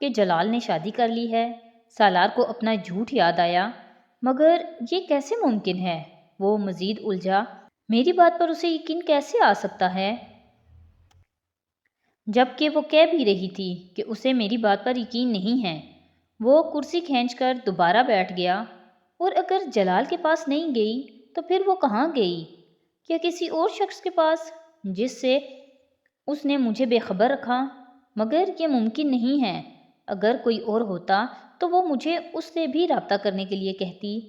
کہ جلال نے شادی کر لی ہے۔ سالار کو اپنا جھوٹ یاد آیا۔ مگر یہ کیسے ممکن ہے؟ وہ مزید الجھا۔ میری بات پر اسے یقین کیسے آ سکتا ہے؟ جبکہ وہ کہہ بھی رہی تھی کہ اسے میری بات پر یقین نہیں ہے۔ وہ کرسی کھینچ کر دوبارہ بیٹھ گیا۔ اور اگر جلال کے پاس نہیں گئی تو پھر وہ کہاں گئی؟ کیا کسی اور شخص کے پاس، جس سے اس نے مجھے بے خبر رکھا؟ مگر یہ ممکن نہیں ہے۔ اگر کوئی اور ہوتا تو وہ مجھے اس سے بھی رابطہ کرنے کے لیے کہتی۔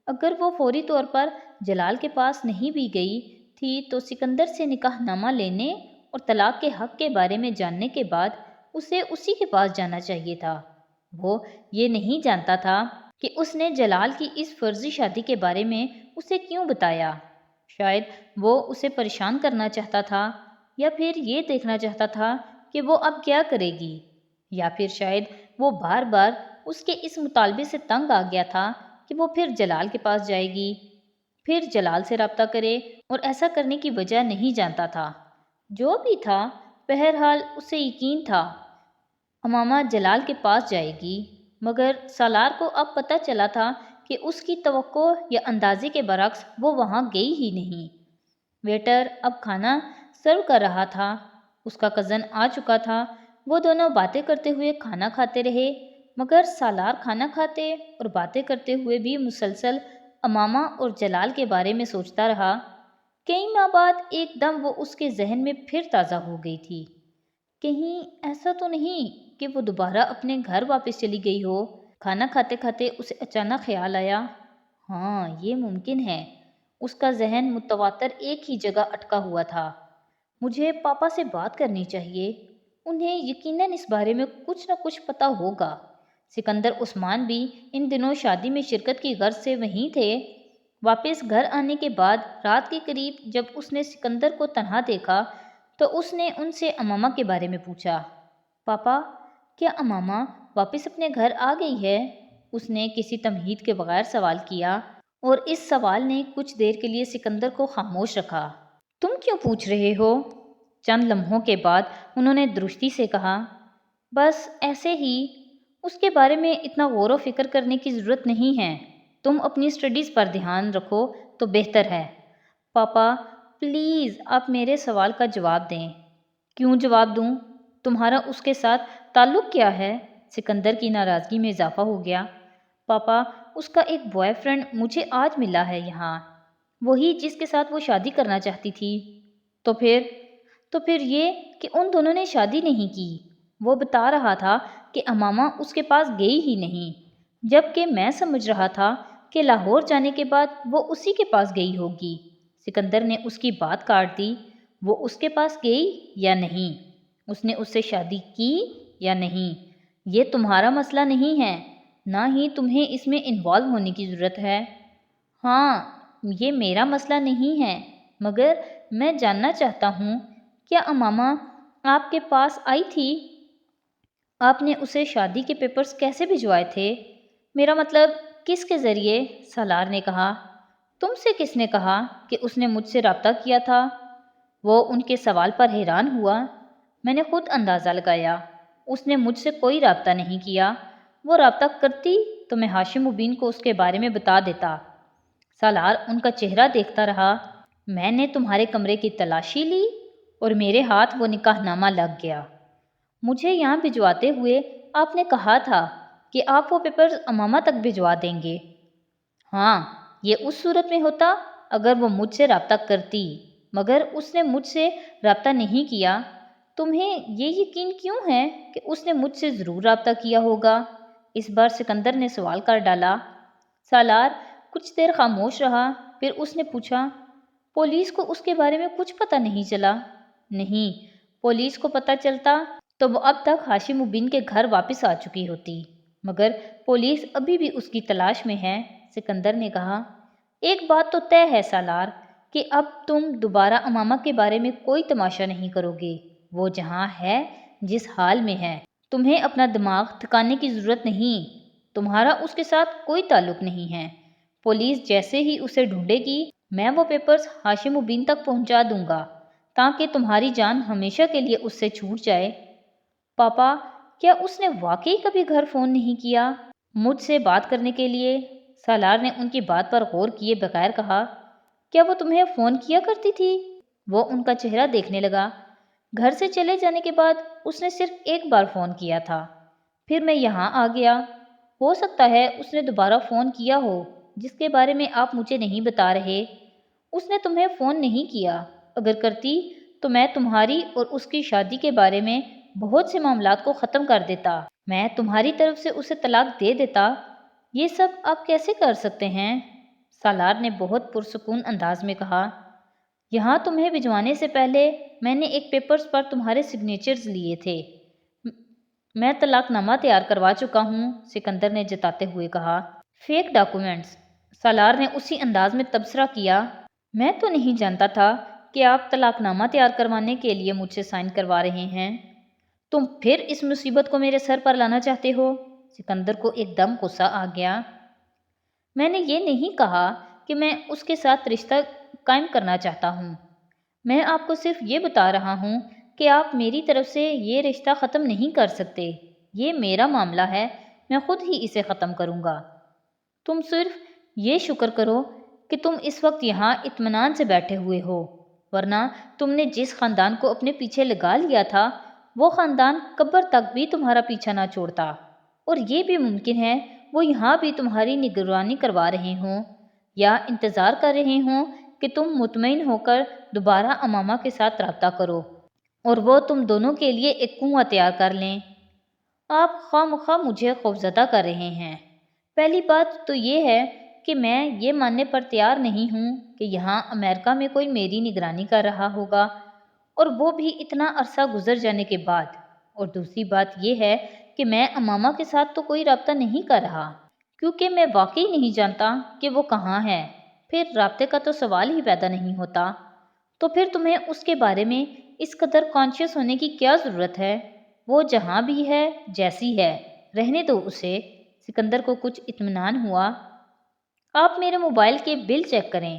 اگر وہ فوری طور پر جلال کے پاس نہیں بھی گئی تھی تو سکندر سے نکاح نامہ لینے اور طلاق کے حق کے بارے میں جاننے کے بعد اسے اسی کے پاس جانا چاہیے تھا۔ وہ یہ نہیں جانتا تھا کہ اس نے جلال کی اس فرضی شادی کے بارے میں اسے کیوں بتایا۔ شاید وہ اسے پریشان کرنا چاہتا تھا، یا پھر یہ دیکھنا چاہتا تھا کہ وہ اب کیا کرے گی، یا پھر شاید وہ بار بار اس کے اس مطالبے سے تنگ آ گیا تھا کہ وہ پھر جلال کے پاس جائے گی، پھر جلال سے رابطہ کرے، اور ایسا کرنے کی وجہ نہیں جانتا تھا۔ جو بھی تھا، بہرحال اسے یقین تھا امامہ جلال کے پاس جائے گی۔ مگر سالار کو اب پتہ چلا تھا کہ اس کی توقع یا اندازے کے برعکس وہ وہاں گئی ہی نہیں۔ ویٹر اب کھانا سرو کر رہا تھا۔ اس کا کزن آ چکا تھا۔ وہ دونوں باتیں کرتے ہوئے کھانا کھاتے رہے، مگر سالار کھانا کھاتے اور باتیں کرتے ہوئے بھی مسلسل امامہ اور جلال کے بارے میں سوچتا رہا۔ کئی ماہ بعد ایک دم وہ اس کے ذہن میں پھر تازہ ہو گئی تھی۔ کہیں ایسا تو نہیں کہ وہ دوبارہ اپنے گھر واپس چلی گئی ہو؟ کھانا کھاتے کھاتے اسے اچانک خیال آیا، ہاں یہ ممکن ہے۔ اس کا ذہن متواتر ایک ہی جگہ اٹکا ہوا تھا۔ مجھے پاپا سے بات کرنی چاہیے، انہیں یقیناً اس بارے میں کچھ نہ کچھ پتہ ہوگا۔ سکندر عثمان بھی ان دنوں شادی میں شرکت کی غرض سے وہیں تھے۔ واپس گھر آنے کے بعد رات کے قریب جب اس نے سکندر کو تنہا دیکھا تو اس نے ان سے امامہ کے بارے میں پوچھا۔ پاپا، کیا امامہ واپس اپنے گھر آ گئی ہے؟ اس نے کسی تمہید کے بغیر سوال کیا، اور اس سوال نے کچھ دیر کے لیے سکندر کو خاموش رکھا۔ تم کیوں پوچھ رہے ہو؟ چند لمحوں کے بعد انہوں نے درستی سے کہا، بس ایسے ہی، اس کے بارے میں اتنا غور و فکر کرنے کی ضرورت نہیں ہے۔ تم اپنی اسٹڈیز پر دھیان رکھو تو بہتر ہے۔ پاپا پلیز آپ میرے سوال کا جواب دیں۔ کیوں جواب دوں؟ تمہارا اس کے ساتھ تعلق کیا ہے؟ سکندر کی ناراضگی میں اضافہ ہو گیا۔ پاپا، اس کا ایک بوائے فرینڈ مجھے آج ملا ہے یہاں، وہی جس کے ساتھ وہ شادی کرنا چاہتی تھی۔ تو پھر یہ کہ ان دونوں نے شادی نہیں کی۔ وہ بتا رہا تھا کہ امامہ اس کے پاس گئی ہی نہیں، جبکہ میں سمجھ رہا تھا کہ لاہور جانے کے بعد وہ اسی کے پاس گئی ہوگی۔ سکندر نے اس کی بات کاٹ دی۔ وہ اس کے پاس گئی یا نہیں؟ اس نے اس سے شادی کی یا نہیں؟ یہ تمہارا مسئلہ نہیں ہے، نہ ہی تمہیں اس میں انوالو ہونے کی ضرورت ہے۔ ہاں، یہ میرا مسئلہ نہیں ہے، مگر میں جاننا چاہتا ہوں، کیا امامہ آپ کے پاس آئی تھی؟ آپ نے اسے شادی کے پیپرز کیسے بھجوائے تھے؟ میرا مطلب کس کے ذریعے؟ سالار نے کہا۔ تم سے کس نے کہا کہ اس نے مجھ سے رابطہ کیا تھا؟ وہ ان کے سوال پر حیران ہوا۔ میں نے خود اندازہ لگایا، اس نے مجھ سے کوئی رابطہ نہیں کیا۔ وہ رابطہ کرتی تو میں ہاشم مبین کو اس کے بارے میں بتا دیتا۔ سالار ان کا چہرہ دیکھتا رہا۔ میں نے تمہارے کمرے کی تلاشی لی اور میرے ہاتھ وہ نکاح نامہ لگ گیا۔ مجھے یہاں بھجواتے ہوئے آپ نے کہا تھا کہ آپ وہ پیپرز امامہ تک بھجوا دیں گے۔ ہاں، یہ اس صورت میں ہوتا اگر وہ مجھ سے رابطہ کرتی، مگر اس نے مجھ سے رابطہ نہیں کیا۔ تمہیں یہ یقین کیوں ہے کہ اس نے مجھ سے ضرور رابطہ کیا ہوگا؟ اس بار سکندر نے سوال کر ڈالا۔ سالار کچھ دیر خاموش رہا، پھر اس نے پوچھا، پولیس کو اس کے بارے میں کچھ پتہ نہیں چلا؟ نہیں، پولیس کو پتہ چلتا تو وہ اب تک ہاشم مبین کے گھر واپس آ چکی ہوتی، مگر پولیس ابھی بھی اس کی تلاش میں ہے۔ سکندر نے کہا، ایک بات تو طے ہے سالار، کہ اب تم دوبارہ امامہ کے بارے میں کوئی تماشا نہیں کرو گے۔ وہ جہاں ہے، جس حال میں ہے، تمہیں اپنا دماغ تھکانے کی ضرورت نہیں۔ تمہارا اس کے ساتھ کوئی تعلق نہیں ہے۔ پولیس جیسے ہی اسے ڈھونڈے گی، میں وہ پیپرز ہاشم مبین تک پہنچا دوں گا، تاکہ تمہاری جان ہمیشہ کے لیے اس سے چھوٹ جائے۔ پاپا، کیا اس نے واقعی کبھی گھر فون نہیں کیا مجھ سے بات کرنے کے لیے؟ سالار نے ان کی بات پر غور کیے بغیر کہا، کیا وہ تمہیں فون کیا کرتی تھی؟ وہ ان کا چہرہ دیکھنے لگا۔ گھر سے چلے جانے کے بعد اس نے صرف ایک بار فون کیا تھا، پھر میں یہاں آ گیا۔ ہو سکتا ہے اس نے دوبارہ فون کیا ہو جس کے بارے میں آپ مجھے نہیں بتا رہے۔ اس نے تمہیں فون نہیں کیا، اگر کرتی تو میں تمہاری اور اس کی شادی کے بارے میں بہت سے معاملات کو ختم کر دیتا۔ میں تمہاری طرف سے اسے طلاق دے دیتا۔ یہ سب آپ کیسے کر سکتے ہیں؟ سالار نے بہت پرسکون انداز میں کہا، یہاں تمہیں بھجوانے سے پہلے میں نے ایک پیپرز پر تمہارے سگنیچرز لیے تھے۔ میں طلاق نامہ تیار کروا چکا ہوں، سکندر نے جتاتے ہوئے کہا۔ Fake documents? سالار نے اسی انداز میں تبصرہ کیا۔ میں تو نہیں جانتا تھا کہ آپ طلاق نامہ تیار کروانے کے لیے مجھ سے سائن کروا رہے ہیں۔ تم پھر اس مصیبت کو میرے سر پر لانا چاہتے ہو؟ سکندر کو ایک دم غصہ آ گیا۔ میں نے یہ نہیں کہا کہ میں اس کے ساتھ رشتہ قائم کرنا چاہتا ہوں۔ میں آپ کو صرف یہ بتا رہا ہوں کہ آپ میری طرف سے یہ رشتہ ختم نہیں کر سکتے۔ یہ میرا معاملہ ہے، میں خود ہی اسے ختم کروں گا۔ تم صرف یہ شکر کرو کہ تم اس وقت یہاں اطمینان سے بیٹھے ہوئے ہو، ورنہ تم نے جس خاندان کو اپنے پیچھے لگا لیا تھا وہ خاندان قبر تک بھی تمہارا پیچھا نہ چھوڑتا، اور یہ بھی ممکن ہے وہ یہاں بھی تمہاری نگرانی کروا رہے ہوں یا انتظار کر رہے ہوں کہ تم مطمئن ہو کر دوبارہ امامہ کے ساتھ رابطہ کرو اور وہ تم دونوں کے لیے ایک کنواں تیار کر لیں۔ آپ خواہ مخواہ مجھے خوفزدہ کر رہے ہیں۔ پہلی بات تو یہ ہے کہ میں یہ ماننے پر تیار نہیں ہوں کہ یہاں امریکہ میں کوئی میری نگرانی کر رہا ہوگا، اور وہ بھی اتنا عرصہ گزر جانے کے بعد۔ اور دوسری بات یہ ہے کہ میں امامہ کے ساتھ تو کوئی رابطہ نہیں کر رہا، کیونکہ میں واقعی نہیں جانتا کہ وہ کہاں ہے۔ پھر رابطے کا تو سوال ہی پیدا نہیں ہوتا۔ تو پھر تمہیں اس کے بارے میں اس قدر کانشیس ہونے کی کیا ضرورت ہے؟ وہ جہاں بھی ہے، جیسی ہے، رہنے دو اسے۔ سکندر کو کچھ اطمینان ہوا۔ آپ میرے موبائل کے بل چیک کریں۔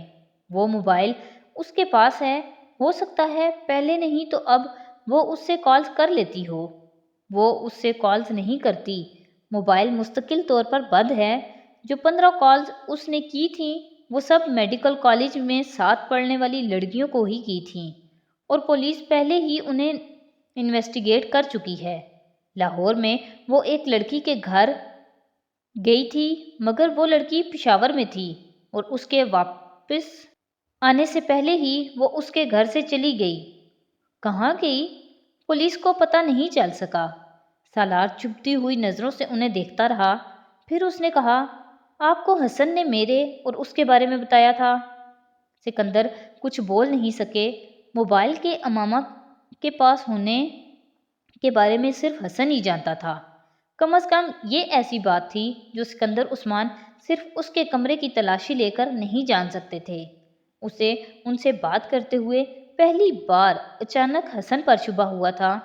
وہ موبائل اس کے پاس ہے، ہو سکتا ہے پہلے نہیں تو اب وہ اس سے کالز کر لیتی ہو۔ وہ اس سے کالز نہیں کرتی، موبائل مستقل طور پر بند ہے۔ جو 15 کالز اس نے کی تھیں وہ سب میڈیکل کالج میں ساتھ پڑھنے والی لڑکیوں کو ہی کی تھیں، اور پولیس پہلے ہی انہیں انویسٹیگیٹ کر چکی ہے۔ لاہور میں وہ ایک لڑکی کے گھر گئی تھی، مگر وہ لڑکی پشاور میں تھی اور اس کے واپس آنے سے پہلے ہی وہ اس کے گھر سے چلی گئی۔ کہاں گئی؟ پولیس کو پتہ نہیں چل سکا۔ سالار چبھتی ہوئی نظروں سے انہیں دیکھتا رہا، پھر اس نے کہا، آپ کو حسن نے میرے اور اس کے بارے میں بتایا تھا؟ سکندر کچھ بول نہیں سکے۔ موبائل کے امامہ کے پاس ہونے کے بارے میں صرف حسن ہی جانتا تھا۔ کم از کم یہ ایسی بات تھی جو سکندر عثمان صرف اس کے کمرے کی تلاشی لے کر نہیں جان سکتے تھے۔ اسے ان سے بات کرتے ہوئے پہلی بار اچانک حسن پر شبہ ہوا تھا،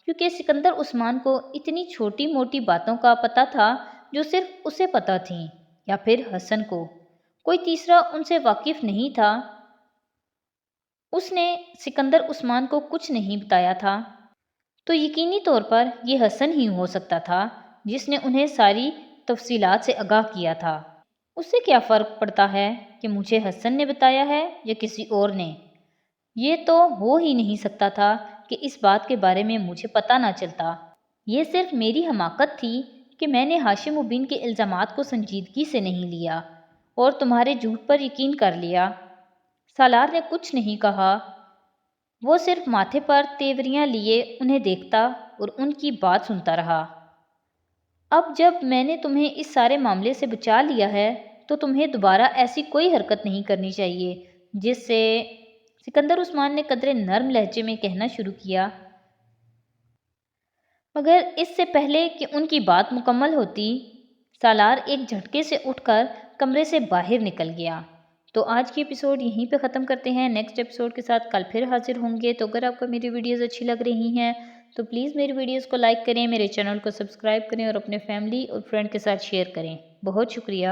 کیونکہ سکندر عثمان کو اتنی چھوٹی موٹی باتوں کا پتہ تھا جو صرف اسے پتہ تھیں، یا پھر حسن کو۔ کوئی تیسرا ان سے واقف نہیں تھا۔ اس نے سکندر عثمان کو کچھ نہیں بتایا تھا، تو یقینی طور پر یہ حسن ہی ہو سکتا تھا جس نے انہیں ساری تفصیلات سے آگاہ کیا تھا۔ اس سے کیا فرق پڑتا ہے کہ مجھے حسن نے بتایا ہے یا کسی اور نے؟ یہ تو ہو ہی نہیں سکتا تھا کہ اس بات کے بارے میں مجھے پتہ نہ چلتا۔ یہ صرف میری حماقت تھی کہ میں نے ہاشم مبین کے الزامات کو سنجیدگی سے نہیں لیا اور تمہارے جھوٹ پر یقین کر لیا۔ سالار نے کچھ نہیں کہا، وہ صرف ماتھے پر تیوریاں لیے انہیں دیکھتا اور ان کی بات سنتا رہا۔ اب جب میں نے تمہیں اس سارے معاملے سے بچا لیا ہے تو تمہیں دوبارہ ایسی کوئی حرکت نہیں کرنی چاہیے جس سے… سکندر عثمان نے قدرے نرم لہجے میں کہنا شروع کیا، مگر اس سے پہلے کہ ان کی بات مکمل ہوتی، سالار ایک جھٹکے سے اٹھ کر کمرے سے باہر نکل گیا۔ تو آج کی ایپیسوڈ یہیں پہ ختم کرتے ہیں۔ نیکسٹ ایپیسوڈ کے ساتھ کل پھر حاضر ہوں گے۔ تو اگر آپ کو میری ویڈیوز اچھی لگ رہی ہیں تو پلیز میری ویڈیوز کو لائک کریں، میرے چینل کو سبسکرائب کریں اور اپنے فیملی اور فرینڈ کے ساتھ شیئر کریں۔ بہت شکریہ۔